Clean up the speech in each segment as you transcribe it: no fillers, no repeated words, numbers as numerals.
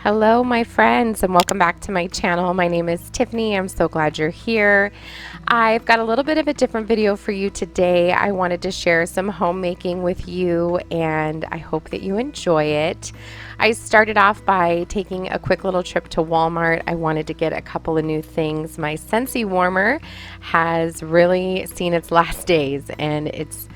Hello, my friends, and welcome back to my channel. My name is Tiffany. I'm so glad you're here. I've got a little bit of a different video for you today. I wanted to share some homemaking with you, and I hope that you enjoy it. I started off by taking a quick little trip to Walmart. I wanted to get a couple of new things. My Scentsy warmer has really seen its last days, and it's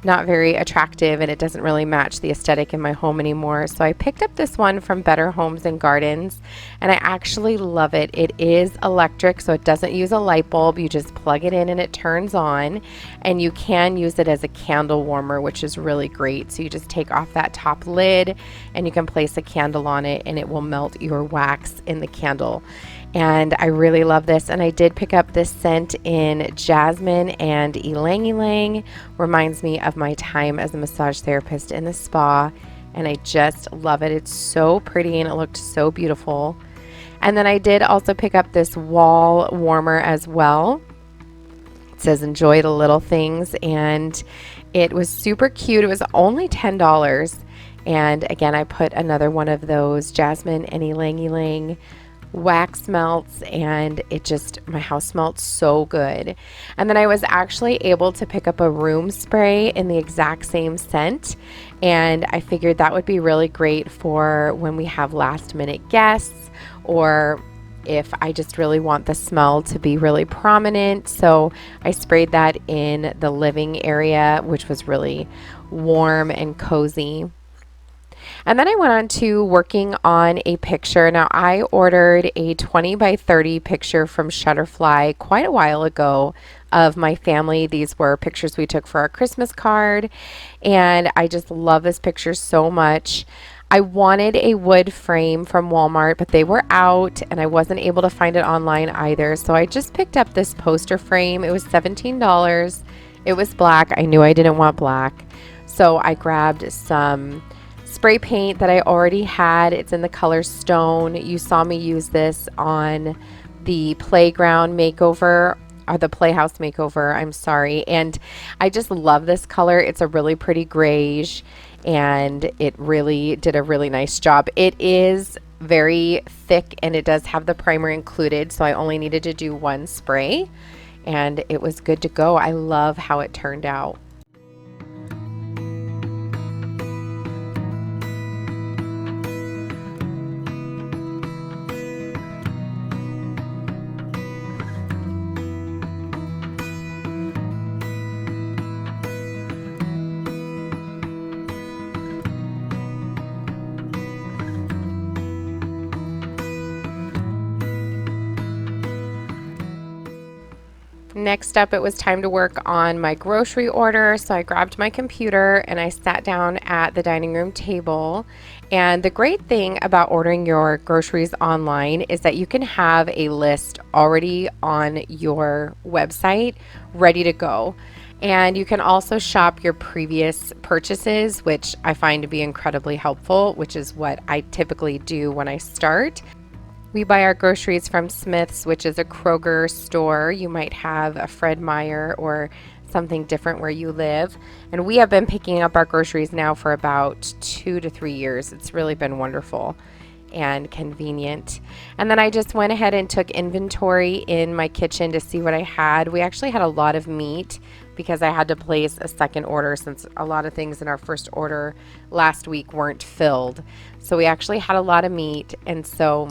not very attractive and it doesn't really match the aesthetic in my home anymore. So I picked up this one from Better Homes and Gardens, and I actually love it. It is electric, so it doesn't use a light bulb. You just plug it in and it turns on, and you can use it as a candle warmer, which is really great. So you just take off that top lid and you can place a candle on it and it will melt your wax in the candle. And I really love this, and I did pick up this scent in jasmine and ylang ylang. Reminds me of my time as a massage therapist in the spa, and I just love it. It's so pretty and it looked so beautiful. And then I did also pick up this wall warmer as well. It says enjoy the little things, and it was super cute. It was only $10, and again I put another one of those jasmine and ylang ylang wax melts, and it just, my house smelled so good. And then I was actually able to pick up a room spray in the exact same scent, and I figured that would be really great for when we have last minute guests, or if I just really want the smell to be really prominent. So I sprayed that in the living area, which was really warm and cozy. And then I went on to working on a picture. Now I ordered a 20 by 30 picture from Shutterfly quite a while ago of my family. These were pictures we took for our Christmas card, and I just love this picture so much. I wanted a wood frame from Walmart, but they were out and I wasn't able to find it online either. So I just picked up this poster frame. It was $17. It was black. I knew I didn't want black. So I grabbed some spray paint that I already had. It's in the color Stone. You saw me use this on the playground makeover, or the playhouse makeover, I'm sorry. And I just love this color. It's a really pretty grayish, and it really did a really nice job. It is very thick and it does have the primer included, so I only needed to do one spray and it was good to go. I love how it turned out. Next up, it was time to work on my grocery order. So I grabbed my computer and I sat down at the dining room table. And the great thing about ordering your groceries online is that you can have a list already on your website ready to go. And you can also shop your previous purchases, which I find to be incredibly helpful, which is what I typically do when I start. We buy our groceries from Smith's, which is a Kroger store. You might have a Fred Meyer or something different where you live. And we have been picking up our groceries now for about 2 to 3 years. It's really been wonderful and convenient. And then I just went ahead and took inventory in my kitchen to see what I had. We actually had a lot of meat because I had to place a second order since a lot of things in our first order last week weren't filled. So we actually had a lot of meat, and so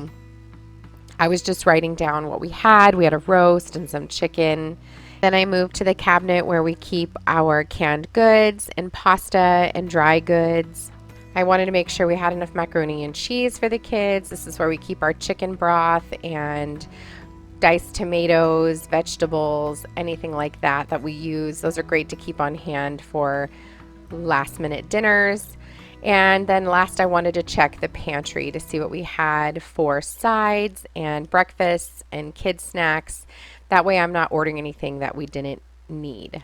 I was just writing down what we had. We had a roast and some chicken. Then I moved to the cabinet where we keep our canned goods and pasta and dry goods. I wanted to make sure we had enough macaroni and cheese for the kids. This is where we keep our chicken broth and diced tomatoes, vegetables, anything like that that we use. Those are great to keep on hand for last minute dinners. And then last, I wanted to check the pantry to see what we had for sides and breakfasts and kids snacks. That way I'm not ordering anything that we didn't need.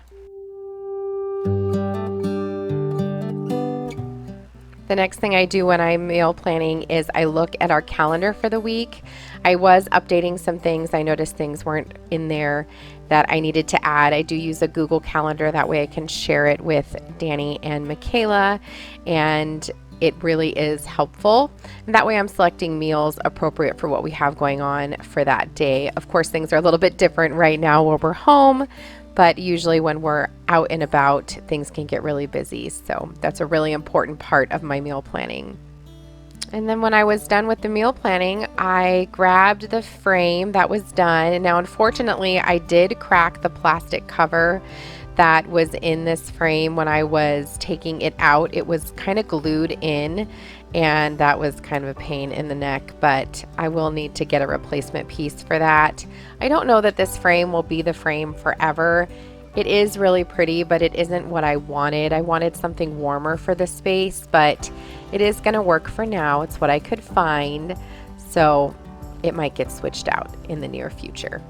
The next thing I do when I'm meal planning is I look at our calendar for the week. I was updating some things. I noticed things weren't in there that I needed to add. I do use a Google Calendar. That way I can share it with Danny and Michaela. And it really is helpful. And that way I'm selecting meals appropriate for what we have going on for that day. Of course, things are a little bit different right now where we're home, but usually when we're out and about, things can get really busy. So that's a really important part of my meal planning. And then when I was done with the meal planning, I grabbed the frame that was done. Now, unfortunately, I did crack the plastic cover that was in this frame when I was taking it out. It was kind of glued in, and that was kind of a pain in the neck, but I will need to get a replacement piece for that. I don't know that this frame will be the frame forever. It is really pretty, but it isn't what I wanted. I wanted something warmer for the space, but it is going to work for now. It's what I could find, so it might get switched out in the near future.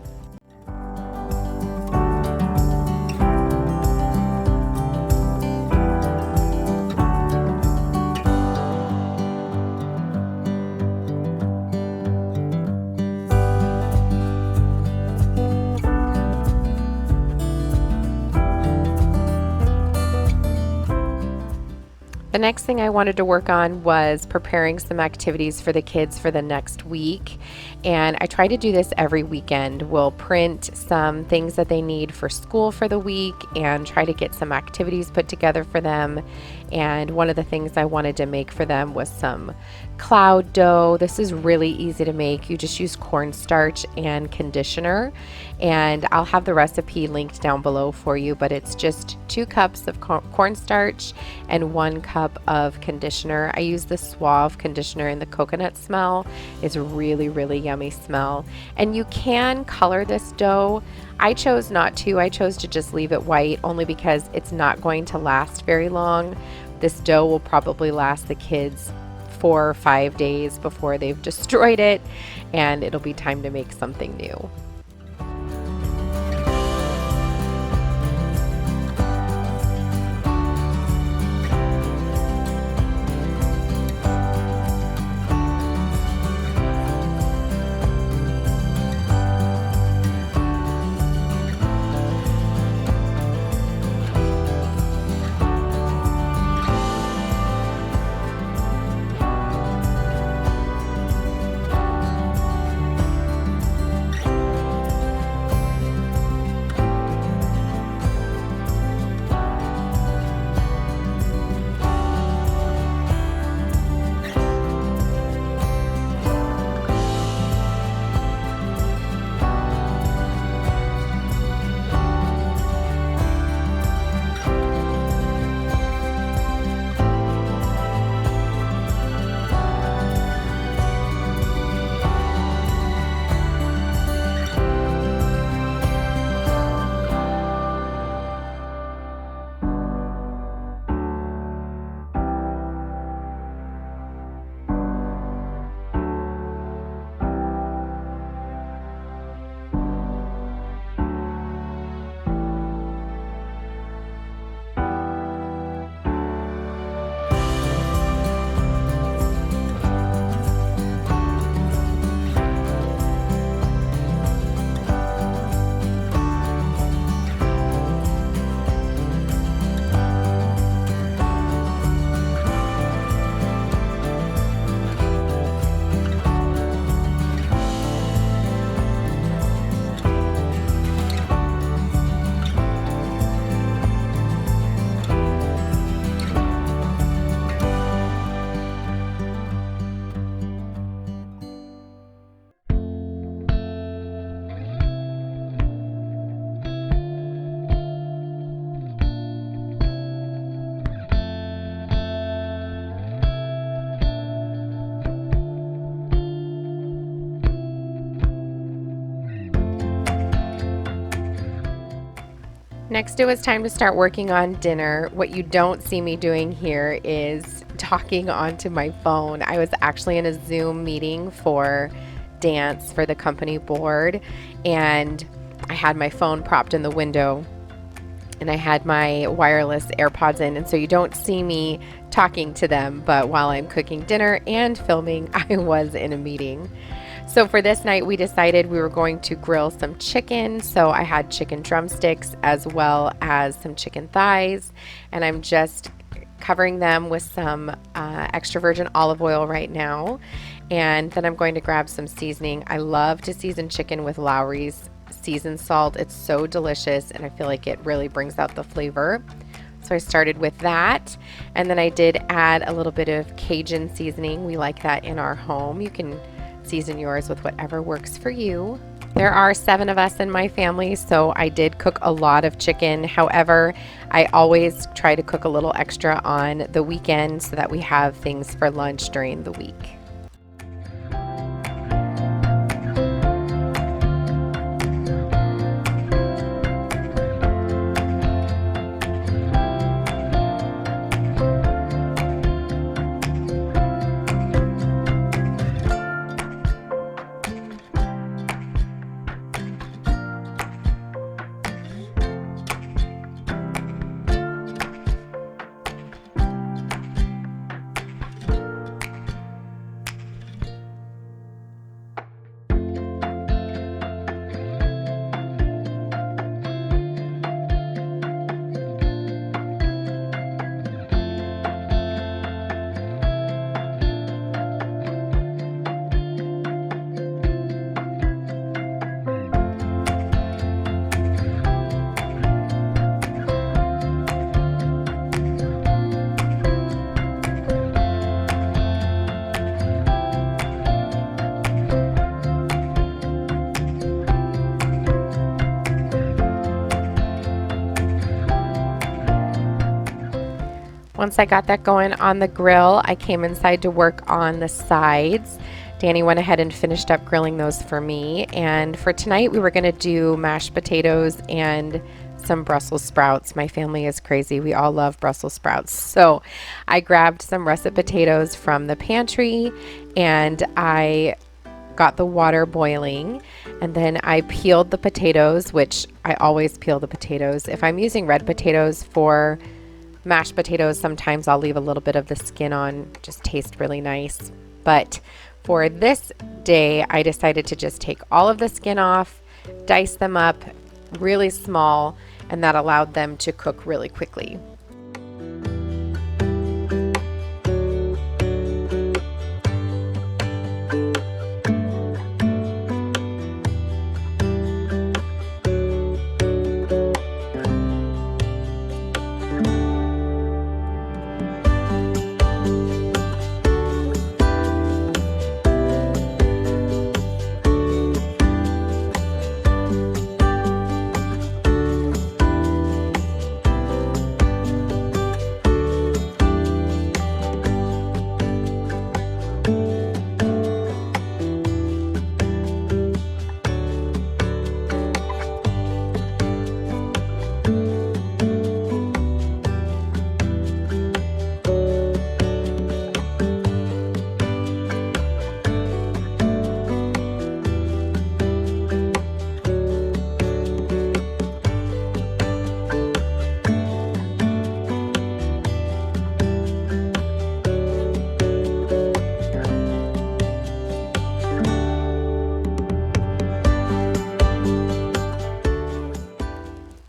The next thing I wanted to work on was preparing some activities for the kids for the next week, and I try to do this every weekend. We'll print some things that they need for school for the week and try to get some activities put together for them. And one of the things I wanted to make for them was some cloud dough. This is really easy to make. You just use cornstarch and conditioner, and I'll have the recipe linked down below for you, but it's just 2 cups of cornstarch and 1 cup of conditioner. I use the Suave conditioner, and the coconut smell is really yummy smell. And you can color this dough. I chose not to. I chose to just leave it white only because it's not going to last very long. This dough will probably last the kids 4 or 5 days before they've destroyed it, and it'll be time to make something new. Next, it was time to start working on dinner. What you don't see me doing here is talking onto my phone. I was actually in a Zoom meeting for dance for the company board, and I had my phone propped in the window, and I had my wireless AirPods in, and so you don't see me talking to them, but while I'm cooking dinner and filming, I was in a meeting. So for this night, we decided we were going to grill some chicken. So I had chicken drumsticks as well as some chicken thighs, and I'm just covering them with some extra virgin olive oil right now. And then I'm going to grab some seasoning. I love to season chicken with Lowry's seasoned salt. It's so delicious, and I feel like it really brings out the flavor. So I started with that, and then I did add a little bit of Cajun seasoning. We like that in our home. You can season yours with whatever works for you. There are 7 of us in my family, so I did cook a lot of chicken. However, I always try to cook a little extra on the weekend so that we have things for lunch during the week. Once I got that going on the grill, I came inside to work on the sides. Danny went ahead and finished up grilling those for me. And for tonight, we were going to do mashed potatoes and some Brussels sprouts. My family is crazy. We all love Brussels sprouts. So I grabbed some russet potatoes from the pantry, and I got the water boiling, and then I peeled the potatoes, which I always peel the potatoes. If I'm using red potatoes for mashed potatoes, sometimes I'll leave a little bit of the skin on, just taste really nice. But for this day, I decided to just take all of the skin off, dice them up really small, and that allowed them to cook really quickly.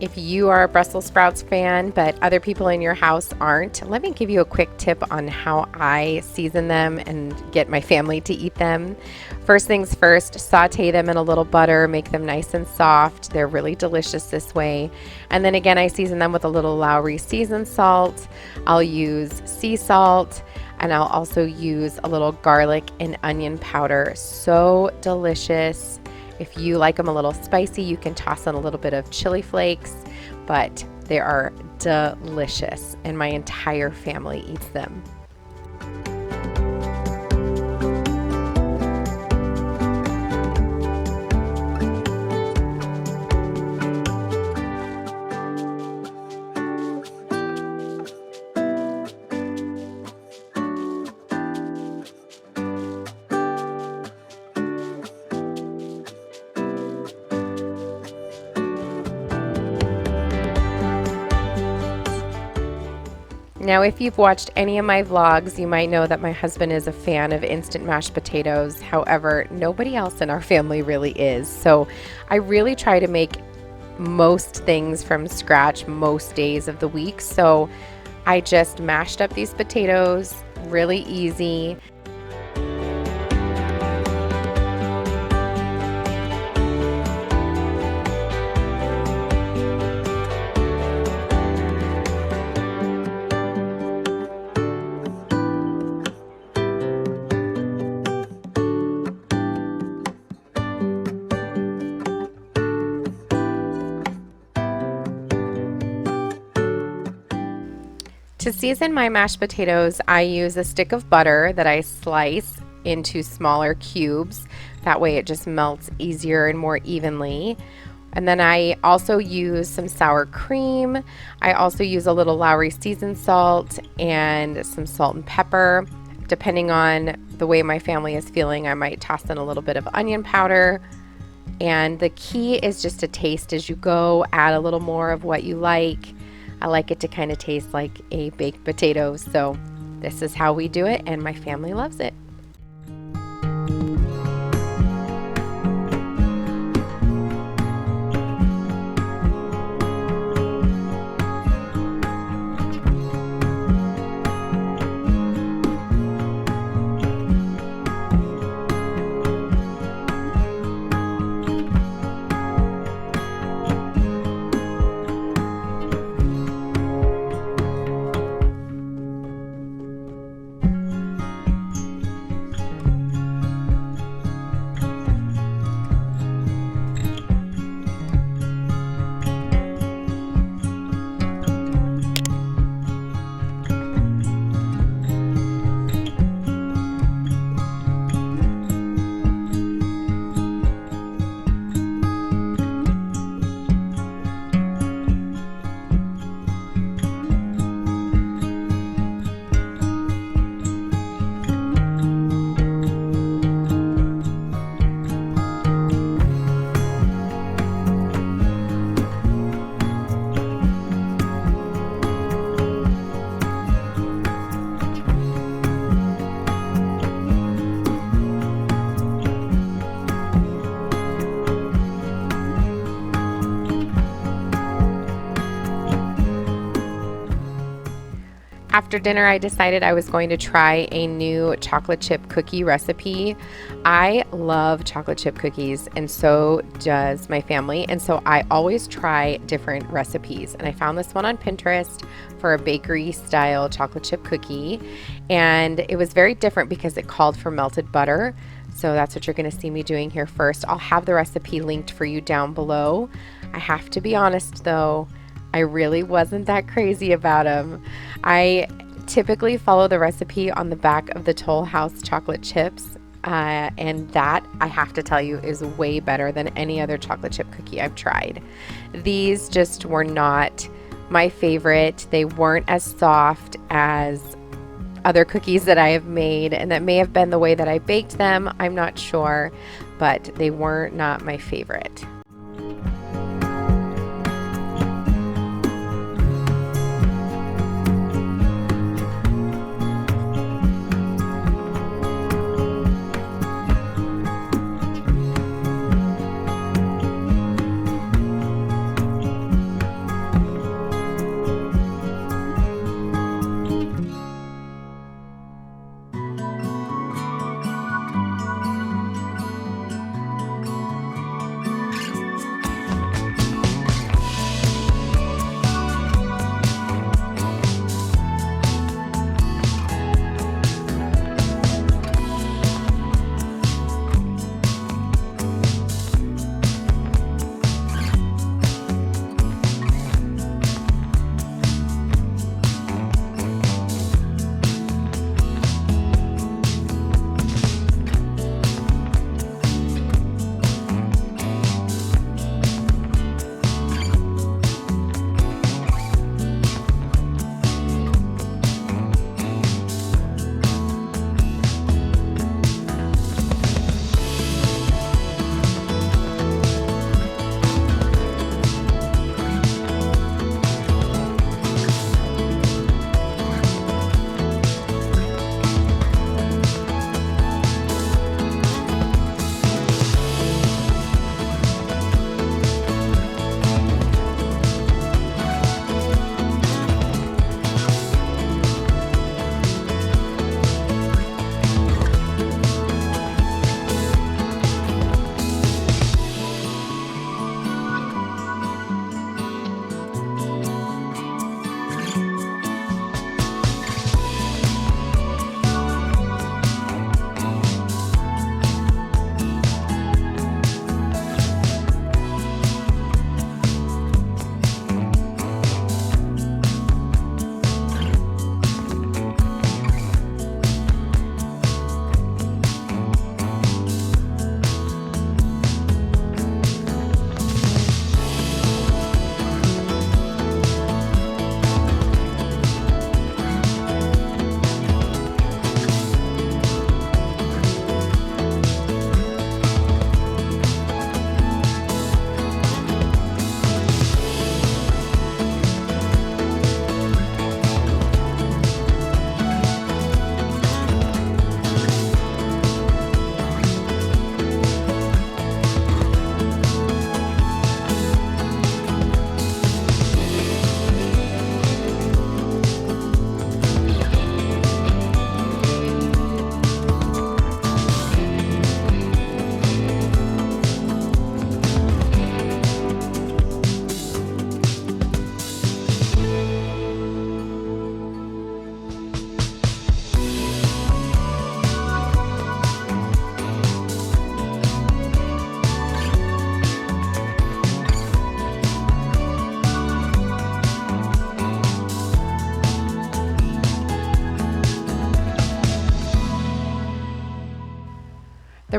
If you are a Brussels sprouts fan, but other people in your house aren't, let me give you a quick tip on how I season them and get my family to eat them. First things first, saute them in a little butter, make them nice and soft. They're really delicious this way. And then again, I season them with a little Lowry seasoned salt. I'll use sea salt, and I'll also use a little garlic and onion powder. So delicious. If you like them a little spicy, you can toss in a little bit of chili flakes, but they are delicious, and my entire family eats them. Now, if you've watched any of my vlogs, you might know that my husband is a fan of instant mashed potatoes. However, nobody else in our family really is. So I really try to make most things from scratch most days of the week. So I just mashed up these potatoes, really easy. To season my mashed potatoes, I use a stick of butter that I slice into smaller cubes. That way it just melts easier and more evenly. And then I also use some sour cream. I also use a little Lowry seasoned salt and some salt and pepper. Depending on the way my family is feeling, I might toss in a little bit of onion powder. And the key is just to taste as you go, add a little more of what you like. I like it to kind of taste like a baked potato, so this is how we do it, and my family loves it. After dinner, I decided I was going to try a new chocolate chip cookie recipe. I love chocolate chip cookies, and so does my family, and so I always try different recipes. And I found this one on Pinterest for a bakery style chocolate chip cookie, and it was very different because it called for melted butter. So that's what you're going to see me doing here first. I'll have the recipe linked for you down below. I have to be honest though, I really wasn't that crazy about them. I typically follow the recipe on the back of the Toll House chocolate chips, and that, I have to tell you, is way better than any other chocolate chip cookie I've tried. These just were not my favorite. They weren't as soft as other cookies that I have made, and that may have been the way that I baked them. I'm not sure, but they were not my favorite.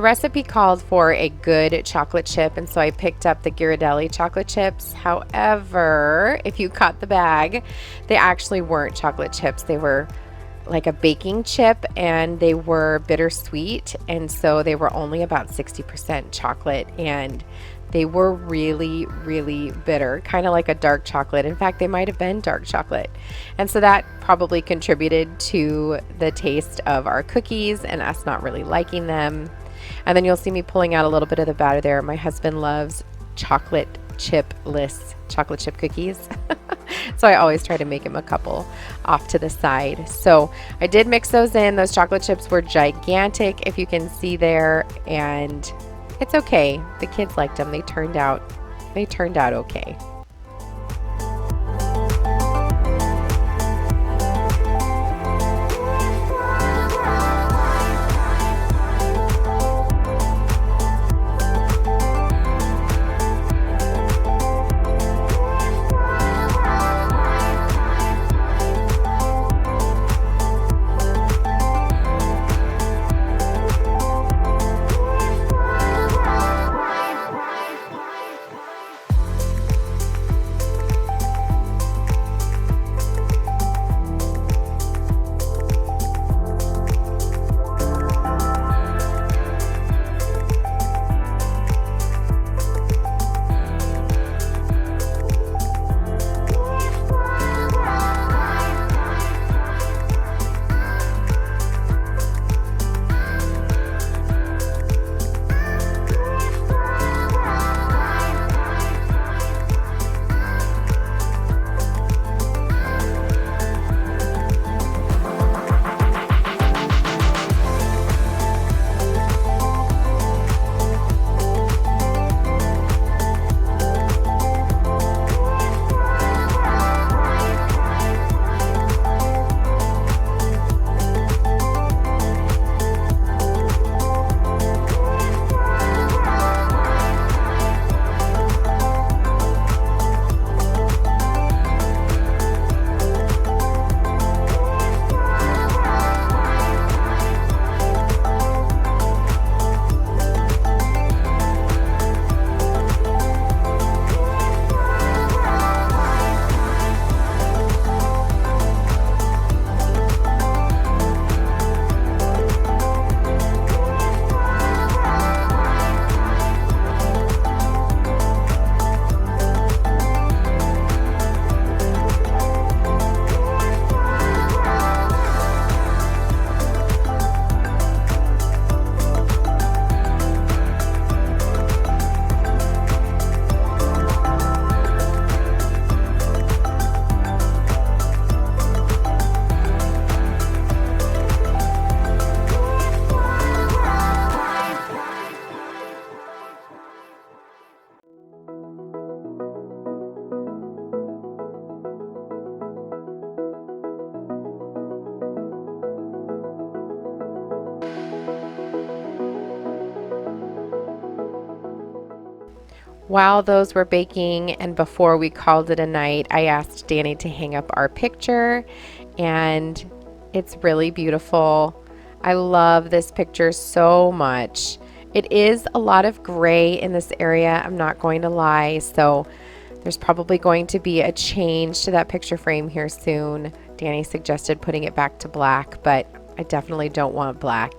The recipe called for a good chocolate chip, and so I picked up the Ghirardelli chocolate chips. However, if you caught the bag, they actually weren't chocolate chips. They were like a baking chip, and they were bittersweet, and so they were only about 60% chocolate, and they were really, really bitter, kind of like a dark chocolate. In fact, they might have been dark chocolate. And so that probably contributed to the taste of our cookies and us not really liking them. And then you'll see me pulling out a little bit of the batter there. My husband loves chocolate chip cookies. So I always try to make him a couple off to the side. So I did mix those in. Those chocolate chips were gigantic, if you can see there, and it's okay. The kids liked them. They turned out okay. While those were baking and before we called it a night, I asked Danny to hang up our picture, and it's really beautiful. I love this picture so much. It is a lot of gray in this area, I'm not going to lie, so there's probably going to be a change to that picture frame here soon. Danny suggested putting it back to black, but I definitely don't want black.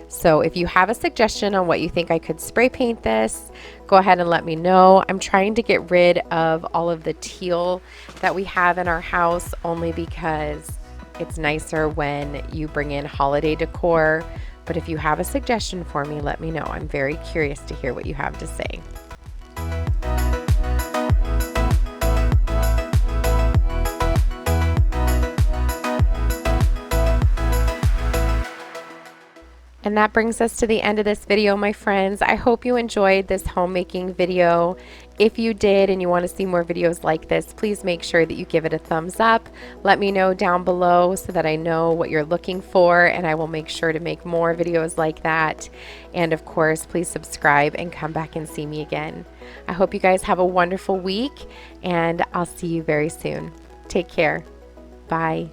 So if you have a suggestion on what you think I could spray paint this, go ahead and let me know. I'm trying to get rid of all of the teal that we have in our house, only because it's nicer when you bring in holiday decor. But if you have a suggestion for me, let me know. I'm very curious to hear what you have to say. And that brings us to the end of this video, my friends. I hope you enjoyed this homemaking video. If you did and you want to see more videos like this, please make sure that you give it a thumbs up. Let me know down below so that I know what you're looking for, and I will make sure to make more videos like that. And of course, please subscribe and come back and see me again. I hope you guys have a wonderful week, and I'll see you very soon. Take care. Bye.